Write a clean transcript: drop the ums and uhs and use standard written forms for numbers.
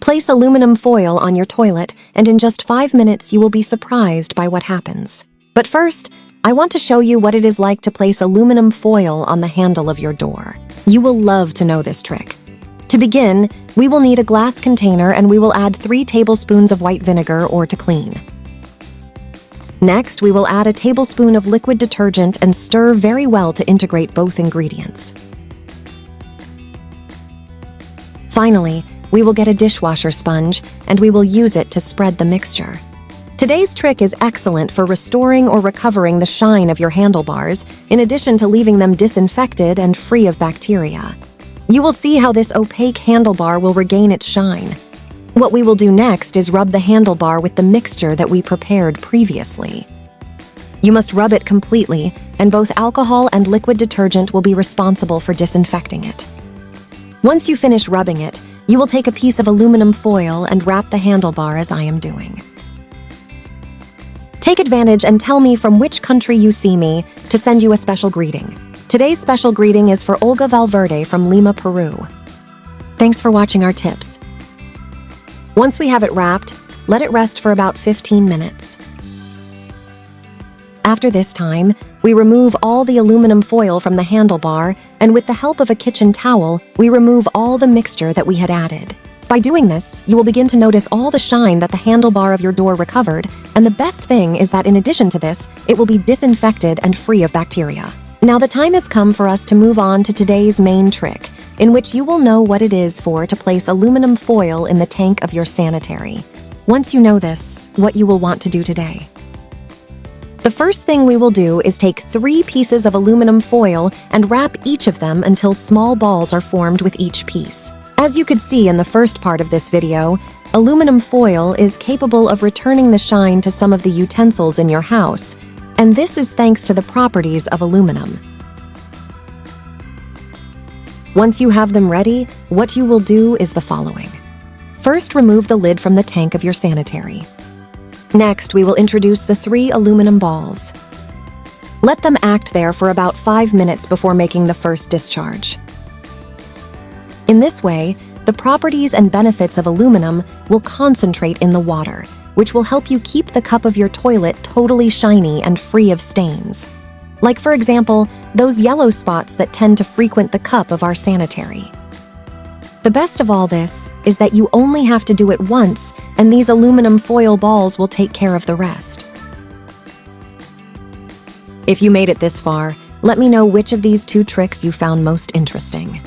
Place aluminum foil on your toilet, and in just 5 minutes you will be surprised by what happens. But first, I want to show you what it is like to place aluminum foil on the handle of your door. You will love to know this trick. To begin, we will need a glass container and we will add 3 tablespoons of white vinegar or to clean. Next, we will add a tablespoon of liquid detergent and stir very well to integrate both ingredients. Finally, we will get a dishwasher sponge and we will use it to spread the mixture. Today's trick is excellent for restoring or recovering the shine of your handlebars, in addition to leaving them disinfected and free of bacteria. You will see how this opaque handlebar will regain its shine. What we will do next is rub the handlebar with the mixture that we prepared previously. You must rub it completely, and both alcohol and liquid detergent will be responsible for disinfecting it. Once you finish rubbing it, you will take a piece of aluminum foil and wrap the handlebar as I am doing. Take advantage and tell me from which country you see me to send you a special greeting. Today's special greeting is for Olga Valverde from Lima, Peru. Thanks for watching our tips. Once we have it wrapped, let it rest for about 15 minutes. After this time, we remove all the aluminum foil from the handlebar, and with the help of a kitchen towel, we remove all the mixture that we had added. By doing this, you will begin to notice all the shine that the handlebar of your door recovered, and the best thing is that in addition to this, it will be disinfected and free of bacteria. Now the time has come for us to move on to today's main trick, in which you will know what it is for to place aluminum foil in the tank of your sanitary. Once you know this, what you will want to do today. The first thing we will do is take 3 pieces of aluminum foil and wrap each of them until small balls are formed with each piece. As you could see in the first part of this video, aluminum foil is capable of returning the shine to some of the utensils in your house, and this is thanks to the properties of aluminum. Once you have them ready, what you will do is the following. First, remove the lid from the tank of your sanitary. Next, we will introduce the 3 aluminum balls. Let them act there for about 5 minutes before making the first discharge. In this way, the properties and benefits of aluminum will concentrate in the water, which will help you keep the cup of your toilet totally shiny and free of stains. Like, for example, those yellow spots that tend to frequent the cup of our sanitary. The best of all this is that you only have to do it once, and these aluminum foil balls will take care of the rest. If you made it this far, let me know which of these 2 tricks you found most interesting.